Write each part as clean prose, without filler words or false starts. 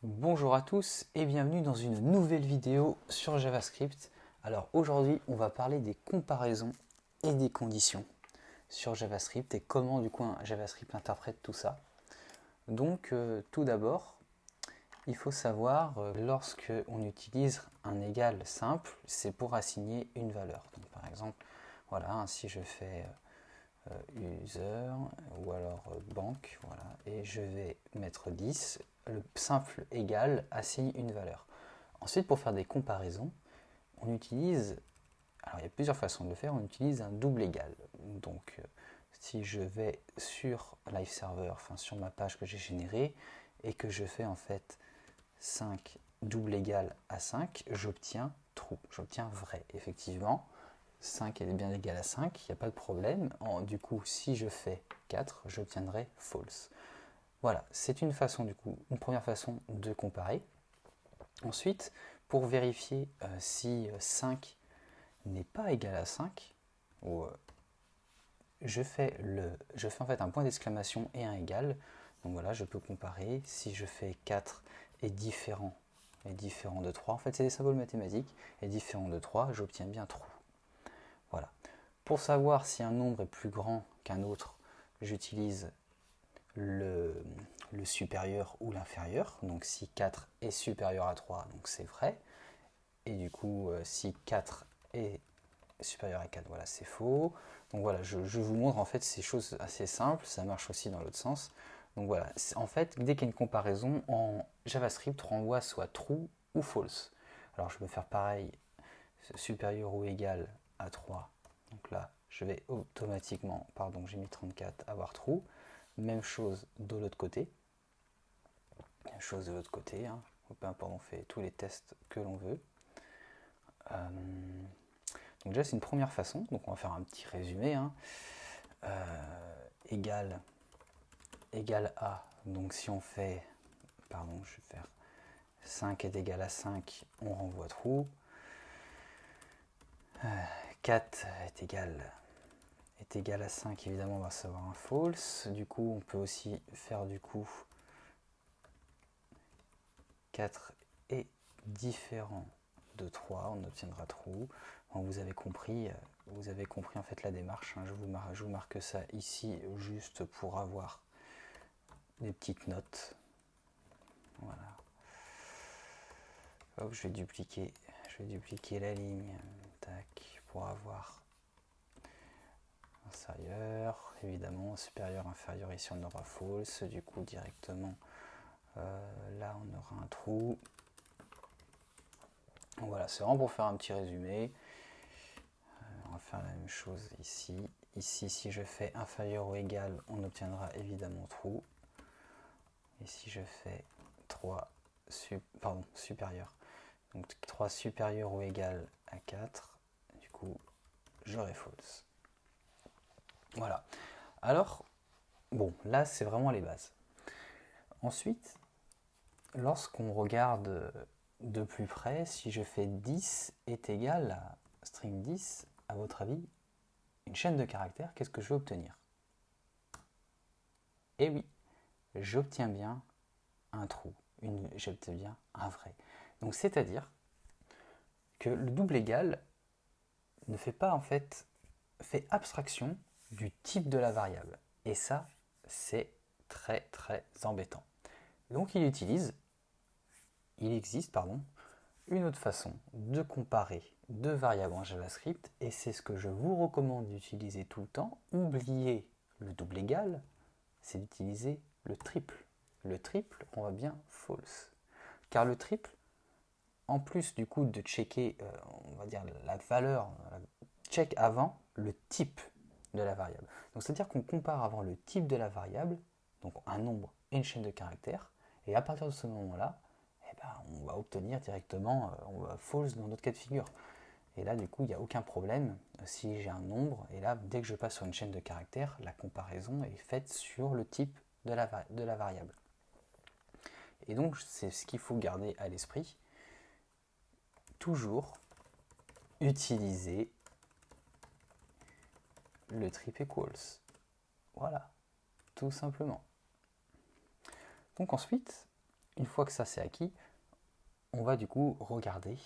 Bonjour à tous et bienvenue dans une nouvelle vidéo sur JavaScript. Alors aujourd'hui on va parler des comparaisons et des conditions sur JavaScript et comment du coup un JavaScript interprète tout ça. Donc tout d'abord il faut savoir lorsque on utilise un égal simple, c'est pour assigner une valeur. Donc par exemple voilà, si je fais user ou alors banque, voilà, et je vais mettre 10, le simple égal assigne une valeur. Ensuite, pour faire des comparaisons, on utilise, alors il y a plusieurs façons de le faire, on utilise un double égal. Donc si je vais sur Live Server, enfin sur ma page que j'ai générée, et que je fais en fait 5 double égal à 5, j'obtiens true, j'obtiens vrai, effectivement. 5 est bien égal à 5, il n'y a pas de problème. Du coup, si je fais 4, j'obtiendrai false. Voilà, c'est une façon, du coup, une première façon de comparer. Ensuite, pour vérifier si 5 n'est pas égal à 5, je fais en fait un point d'exclamation et un égal. Donc voilà, je peux comparer. Si je fais 4 est différent de 3, en fait c'est des symboles mathématiques, est différent de 3, j'obtiens bien true. Voilà. Pour savoir si un nombre est plus grand qu'un autre, j'utilise le supérieur ou l'inférieur. Donc si 4 est supérieur à 3, donc c'est vrai. Et du coup, si 4 est supérieur à 4, voilà, c'est faux. Donc voilà, je vous montre en fait ces choses assez simples, ça marche aussi dans l'autre sens. Donc voilà, en fait, dès qu'il y a une comparaison, en JavaScript renvoie soit true ou false. Alors je vais faire pareil, supérieur ou égal à 3. Donc là, je vais automatiquement, pardon, j'ai mis 34, avoir true. Même chose de l'autre côté. Même chose de l'autre côté. Hein. Peu importe, on fait tous les tests que l'on veut. Donc déjà, c'est une première façon. Donc on va faire un petit résumé. Hein. Égal à. Donc si on fait, pardon, je vais faire 5 est égal à 5, on renvoie true. 4 est égal à 5, évidemment on va recevoir un false. Du coup, on peut aussi faire du coup 4 est différent de 3, on obtiendra true. Donc vous avez compris en fait la démarche. Hein. Je vous marque ça ici juste pour avoir des petites notes. Voilà. Hop, je vais dupliquer la ligne. Tac, pour avoir inférieur, évidemment, supérieur, inférieur, ici on aura false, du coup directement là on aura un trou. Donc voilà, c'est vraiment pour faire un petit résumé. On va faire la même chose ici. Ici, si je fais inférieur ou égal, on obtiendra évidemment true. Et si je fais 3 supérieur, donc 3 supérieur ou égal à 4, du coup j'aurai false. Voilà. Alors, bon, là c'est vraiment les bases. Ensuite, lorsqu'on regarde de plus près, si je fais 10 est égal à string 10, à votre avis, une chaîne de caractères, qu'est-ce que je vais obtenir? Eh oui, j'obtiens bien un true, j'obtiens bien un vrai. Donc c'est-à-dire que le double égal ne fait pas en fait, fait abstraction du type de la variable. Et ça, c'est très très embêtant. Donc il existe une autre façon de comparer deux variables en JavaScript, et c'est ce que je vous recommande d'utiliser tout le temps. Oubliez le double égal, c'est d'utiliser le triple. Le triple, on va bien false. Car le triple, en plus du coup de checker, on va dire la valeur, check avant le type de la variable. Donc c'est-à-dire qu'on compare avant le type de la variable, donc un nombre et une chaîne de caractères, et à partir de ce moment-là, eh ben, on va obtenir directement, on va false dans notre cas de figure. Et là, du coup, il n'y a aucun problème si j'ai un nombre. Et là, dès que je passe sur une chaîne de caractères, la comparaison est faite sur le type de la variable. Et donc, c'est ce qu'il faut garder à l'esprit. Toujours utiliser le triple equals. Voilà, tout simplement. Donc ensuite, une fois que ça c'est acquis, on va du coup regarder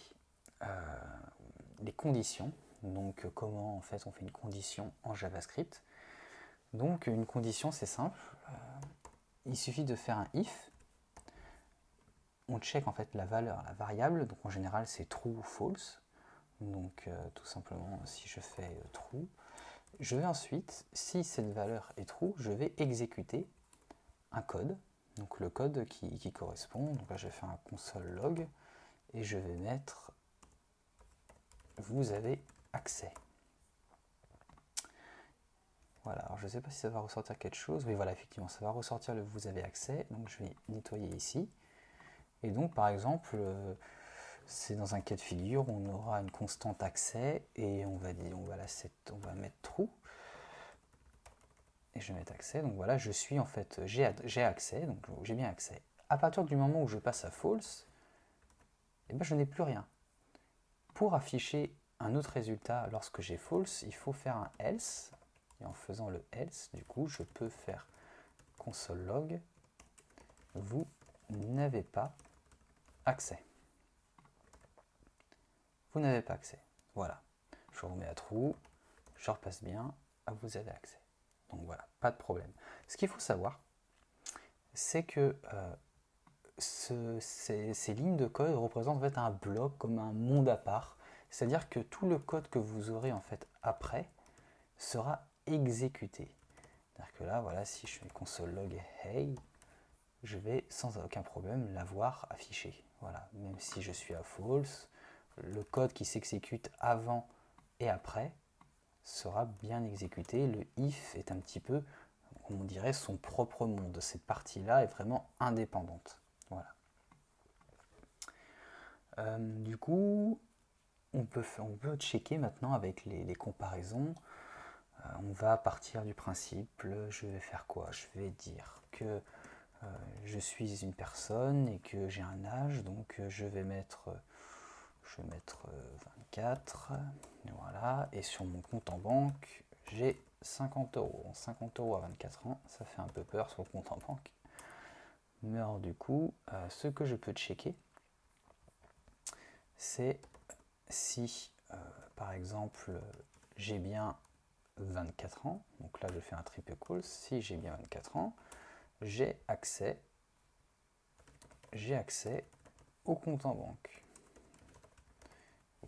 les conditions. Donc comment en fait on fait une condition en JavaScript. Donc une condition c'est simple, il suffit de faire un if, on check en fait la valeur, la variable, donc en général c'est true ou false, donc tout simplement si je fais true, je vais ensuite, si cette valeur est true, je vais exécuter un code, donc le code qui correspond, donc là je vais faire un console log, et je vais mettre vous avez accès. Voilà, alors je ne sais pas si ça va ressortir quelque chose. Oui, voilà, effectivement, ça va ressortir le vous avez accès. Donc je vais nettoyer ici. Et donc, par exemple, c'est dans un cas de figure, on aura une constante accès et on va mettre true. Et je vais mettre accès. Donc voilà, je suis en fait, j'ai accès, donc j'ai bien accès. À partir du moment où je passe à false, eh ben, je n'ai plus rien. Pour afficher un autre résultat lorsque j'ai false, il faut faire un else. Et en faisant le else, du coup, je peux faire console log, vous n'avez pas accès. Vous n'avez pas accès. Voilà. Je remets à true, je repasse bien, vous avez accès. Donc voilà, pas de problème. Ce qu'il faut savoir, c'est que ces lignes de code représentent en fait un bloc comme un monde à part. C'est-à-dire que tout le code que vous aurez en fait après sera exécuté. C'est-à-dire que là, voilà, si je fais console log hey, je vais sans aucun problème l'avoir affiché. Voilà, même si je suis à false, le code qui s'exécute avant et après sera bien exécuté. Le if est un petit peu, on dirait, son propre monde. Cette partie-là est vraiment indépendante. Voilà. Du coup, on peut checker maintenant avec les comparaisons. On va partir du principe, je vais faire quoi? Je vais dire que je suis une personne et que j'ai un âge, donc je vais mettre 24, voilà, et sur mon compte en banque, j'ai 50 euros. 50 euros à 24 ans, ça fait un peu peur sur le compte en banque. Mais alors du coup, ce que je peux checker, c'est si, par exemple, j'ai bien 24 ans, donc là je fais un triple call, si j'ai bien 24 ans, j'ai accès au compte en banque.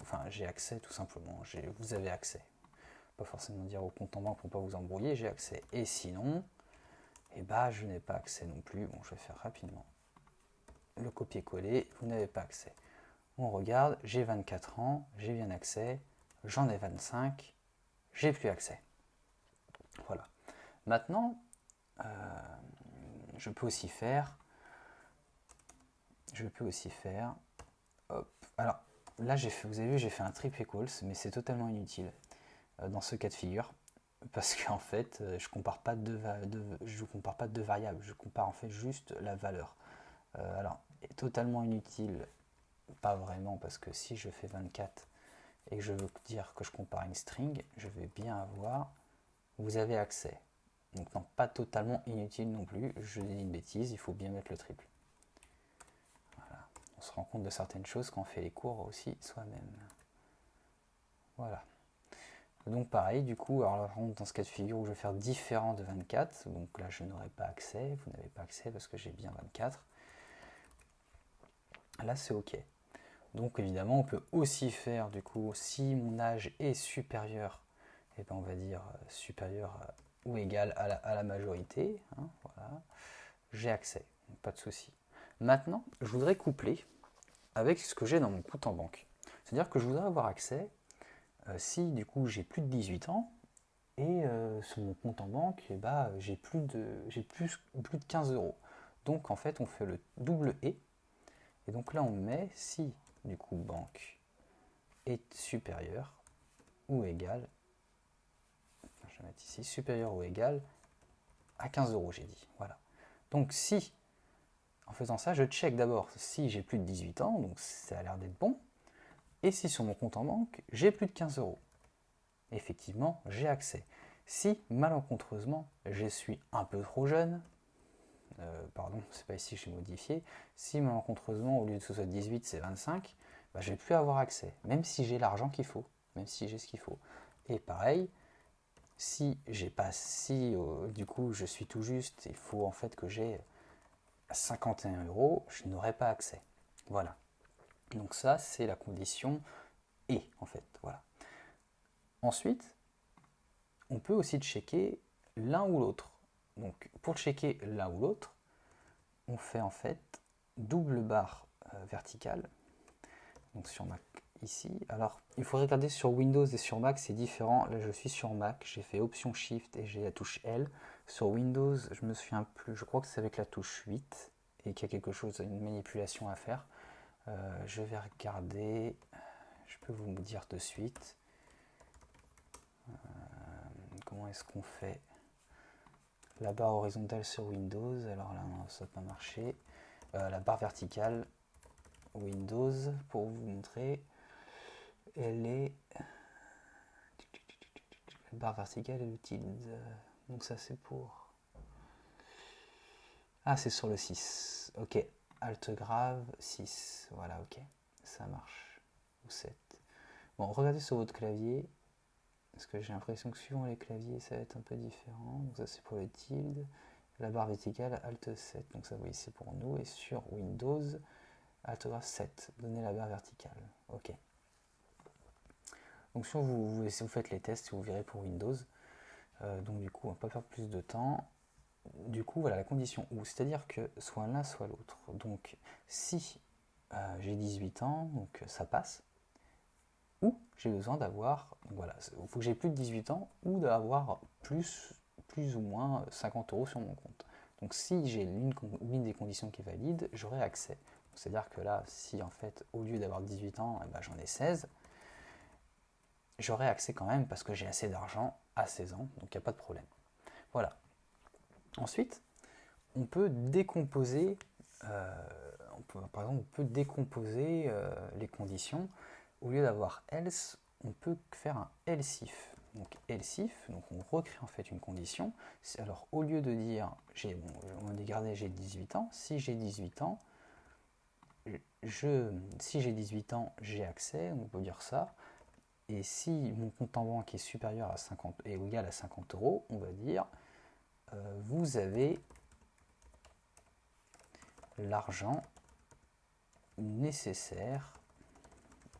Enfin, j'ai accès tout simplement, vous avez accès. Pas forcément dire au compte en banque pour ne pas vous embrouiller, j'ai accès. Et sinon, eh ben, je n'ai pas accès non plus. Bon, je vais faire rapidement le copier-coller, vous n'avez pas accès. On regarde, j'ai 24 ans, j'ai bien accès, j'en ai 25, j'ai plus accès. Voilà. Maintenant, je peux aussi faire, hop, alors là vous avez vu, j'ai fait un triple equals, mais c'est totalement inutile dans ce cas de figure, parce qu'en fait, je compare pas deux variables, je compare en fait juste la valeur. Alors, totalement inutile, pas vraiment, parce que si je fais 24 et que je veux dire que je compare une string, je vais bien avoir, vous avez accès. Donc non, pas totalement inutile non plus, je dis une bêtise, il faut bien mettre le triple. Voilà. On se rend compte de certaines choses quand on fait les cours aussi soi-même. Voilà. Donc pareil, du coup, alors là, dans ce cas de figure où je vais faire différent de 24, donc là je n'aurai pas accès, vous n'avez pas accès parce que j'ai bien 24. Là c'est OK. Donc évidemment, on peut aussi faire, du coup, si mon âge est supérieur, et ben on va dire supérieur ou égal à la majorité, hein, voilà, j'ai accès, pas de souci. Maintenant, je voudrais coupler avec ce que j'ai dans mon compte en banque. C'est-à-dire que je voudrais avoir accès si du coup j'ai plus de 18 ans et sur mon compte en banque, eh ben, j'ai plus de 15 euros. Donc en fait, on fait le double et donc là on met si du coup banque est supérieur ou égal, je vais mettre ici, supérieur ou égal à 15 euros, j'ai dit. Voilà. Donc si, en faisant ça, je check d'abord si j'ai plus de 18 ans, donc ça a l'air d'être bon, et si sur mon compte en banque, j'ai plus de 15 euros. Effectivement, j'ai accès. Si, malencontreusement, je suis un peu trop jeune, pardon, c'est pas ici que j'ai modifié, si malencontreusement au lieu de ce soit 18 c'est 25, bah, je vais plus avoir accès, même si j'ai l'argent qu'il faut, même si j'ai ce qu'il faut. Et pareil, si j'ai pas, si du coup je suis tout juste, il faut en fait que j'ai 51 euros, je n'aurai pas accès. Voilà. Donc ça c'est la condition et en fait, voilà. Ensuite, on peut aussi checker l'un ou l'autre. Donc pour checker l'un ou l'autre, on fait en fait double barre verticale. Donc sur Mac ici. Alors il faut regarder sur Windows et sur Mac, c'est différent. Là je suis sur Mac, j'ai fait Option Shift et j'ai la touche L. Sur Windows, je me souviens plus, je crois que c'est avec la touche 8 et qu'il y a quelque chose, une manipulation à faire. Je vais regarder, je peux vous dire de suite. Comment est-ce qu'on fait la barre horizontale sur Windows? Alors là, non, ça n'a pas marché. La barre verticale Windows, pour vous montrer, elle est... La barre verticale est le tilde. Donc ça, c'est pour... Ah, c'est sur le 6. Ok. Alt grave 6. Voilà, ok. Ça marche. Ou 7. Bon, regardez sur votre clavier. Parce que j'ai l'impression que suivant les claviers, ça va être un peu différent. Donc ça, c'est pour le tilde. La barre verticale, Alt 7. Donc ça, oui, c'est pour nous. Et sur Windows, Alt 7. Donnez la barre verticale. Ok. Donc si vous faites les tests, vous verrez pour Windows. Donc du coup, on va pas faire plus de temps. Du coup, voilà la condition ou, c'est-à-dire que soit l'un, soit l'autre. Donc si j'ai 18 ans, donc ça passe. Ou j'ai besoin d'avoir, voilà, il faut que j'ai plus de 18 ans ou d'avoir plus ou moins 50 euros sur mon compte. Donc si j'ai l'une des conditions qui est valide, j'aurai accès. C'est-à-dire que là, si en fait, au lieu d'avoir 18 ans, eh ben, j'en ai 16, j'aurai accès quand même parce que j'ai assez d'argent à 16 ans, donc il n'y a pas de problème. Voilà. Ensuite, on peut décomposer, par exemple, on peut décomposer les conditions. Au lieu d'avoir else, on peut faire un else if. Donc else if, donc on recrée en fait une condition. Alors au lieu de dire, on va garder j'ai 18 ans, si j'ai 18 ans, si j'ai 18 ans, j'ai accès, on peut dire ça. Et si mon compte en banque est supérieur à 50 et égal à 50 euros, on va dire vous avez l'argent nécessaire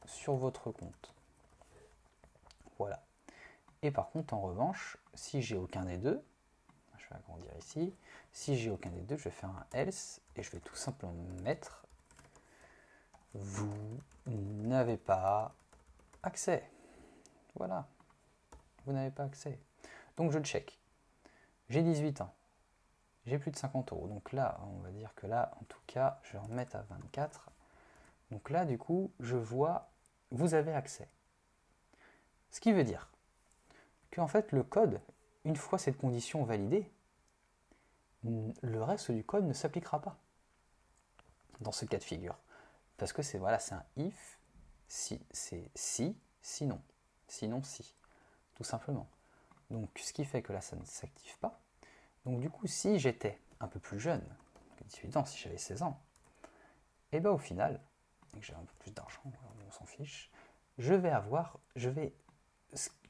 sur votre compte. Voilà. Et par contre, en revanche, si j'ai aucun des deux, je vais agrandir ici, si j'ai aucun des deux, je vais faire un else et je vais tout simplement mettre vous n'avez pas accès. Voilà. Vous n'avez pas accès. Donc je check. J'ai 18 ans. J'ai plus de 50 euros. Donc là, on va dire que là, en tout cas, je vais en mettre à 24. Donc là, du coup, je vois, vous avez accès. Ce qui veut dire qu'en fait, le code, une fois cette condition validée, le reste du code ne s'appliquera pas dans ce cas de figure. Parce que c'est voilà, c'est un if, si, c'est si, sinon. Sinon, si. Tout simplement. Donc, ce qui fait que là, ça ne s'active pas. Donc, du coup, si j'étais un peu plus jeune, 18 ans, si j'avais 16 ans, et bien au final, et que j'ai un peu plus d'argent, on s'en fiche,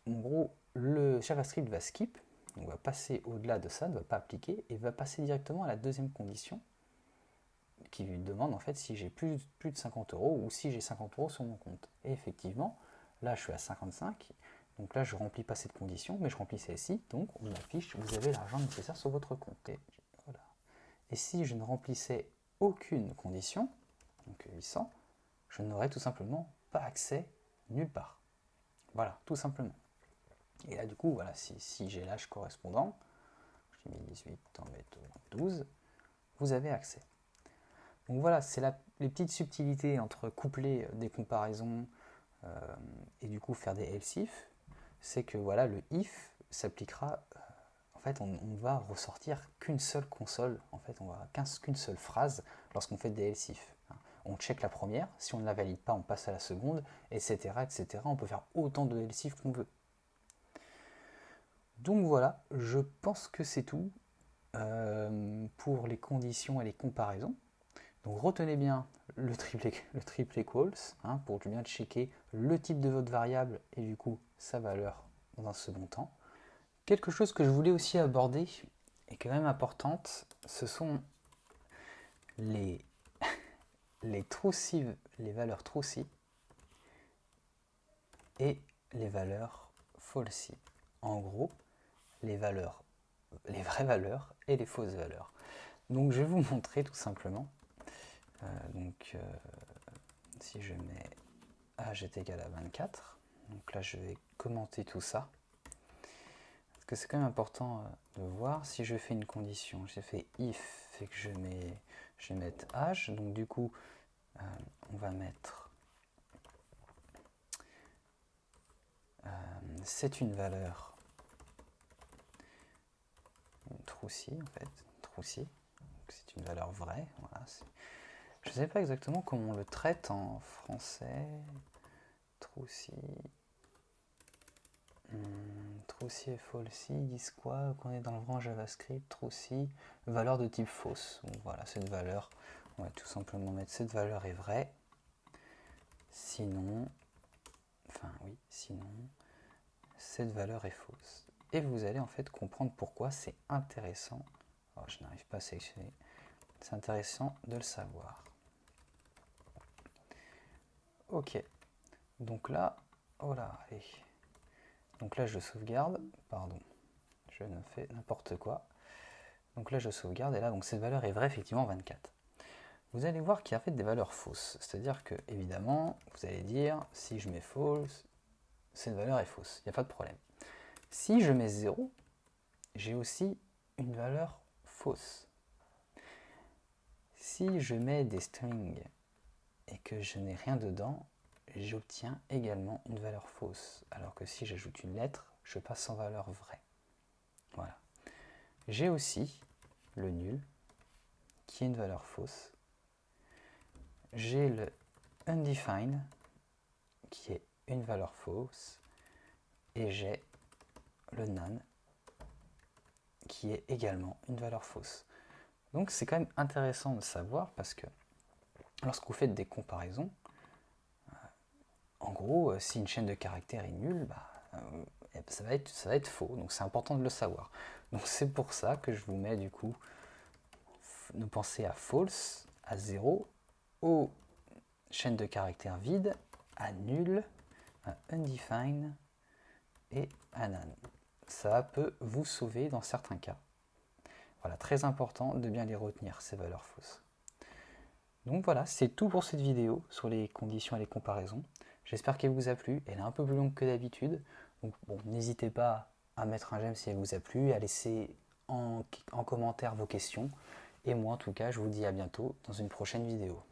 en gros, le JavaScript va skip, on va passer au-delà de ça, ne va pas appliquer, et va passer directement à la deuxième condition, qui lui demande en fait si j'ai plus de 50 euros ou si j'ai 50 euros sur mon compte. Et effectivement, là je suis à 55, donc là je ne remplis pas cette condition, mais je remplis celle-ci, donc on affiche vous avez l'argent nécessaire sur votre compte. Et, voilà. Et si je ne remplissais aucune condition, donc 800, je n'aurais tout simplement pas accès nulle part. Voilà, tout simplement. Et là du coup, voilà, si j'ai l'âge correspondant, j'ai mis 18, en mettre 12, vous avez accès. Donc voilà, c'est les petites subtilités entre coupler des comparaisons et du coup faire des else if, c'est que voilà, le if s'appliquera, en fait on ne va ressortir qu'une seule console, en fait on va qu'une seule phrase lorsqu'on fait des else if. On check la première, si on ne la valide pas, on passe à la seconde, etc. etc. On peut faire autant de else if qu'on veut. Donc voilà, je pense que c'est tout. pour les conditions et les comparaisons. Donc retenez bien le triple equals, hein, pour bien checker le type de votre variable et du coup sa valeur dans un second temps. Quelque chose que je voulais aussi aborder et quand même importante, ce sont les valeurs trucy et les valeurs falsy. En gros, les vraies valeurs et les fausses valeurs. Donc je vais vous montrer tout simplement. Si je mets âge est égal à 24, donc là je vais commenter tout ça. Parce que c'est quand même important de voir si je fais une condition. J'ai fait if et que je vais mettre âge, donc du coup on va mettre c'est une valeur trucy en fait, trucy, c'est une valeur vraie, voilà. Je ne sais pas exactement comment on le traite en français. Trucy. Trucy et falsy disent quoi? Qu'on est dans le grand JavaScript. Trucy, valeur de type fausse. Donc voilà, cette valeur, on va tout simplement mettre cette valeur est vraie. Sinon, sinon, cette valeur est fausse. Et vous allez en fait comprendre pourquoi c'est intéressant. Alors, je n'arrive pas à sélectionner. C'est intéressant de le savoir. Ok, donc là, oh là, allez. Donc là, je sauvegarde, pardon, je ne fais n'importe quoi. Donc là, je sauvegarde, et là, donc cette valeur est vraie, effectivement, 24. Vous allez voir qu'il y a en fait des valeurs fausses. C'est-à-dire que, évidemment, vous allez dire, si je mets false, cette valeur est fausse, il n'y a pas de problème. Si je mets 0, j'ai aussi une valeur fausse. Si je mets des strings et que je n'ai rien dedans, j'obtiens également une valeur fausse. Alors que si j'ajoute une lettre, je passe en valeur vraie. Voilà. J'ai aussi le nul, qui est une valeur fausse. J'ai le undefined, qui est une valeur fausse. Et j'ai le none, qui est également une valeur fausse. Donc c'est quand même intéressant de savoir parce que lorsque vous faites des comparaisons, en gros, si une chaîne de caractères est nulle, ça va être faux. Donc c'est important de le savoir. Donc c'est pour ça que je vous mets du coup, nous penser à false, à 0, aux chaînes de caractères vides, à nul, à undefined et à none. Ça peut vous sauver dans certains cas. Voilà, très important de bien les retenir, ces valeurs fausses. Donc voilà, c'est tout pour cette vidéo sur les conditions et les comparaisons. J'espère qu'elle vous a plu. Elle est un peu plus longue que d'habitude. Donc bon, n'hésitez pas à mettre un j'aime si elle vous a plu, à laisser en commentaire vos questions. Et moi en tout cas, je vous dis à bientôt dans une prochaine vidéo.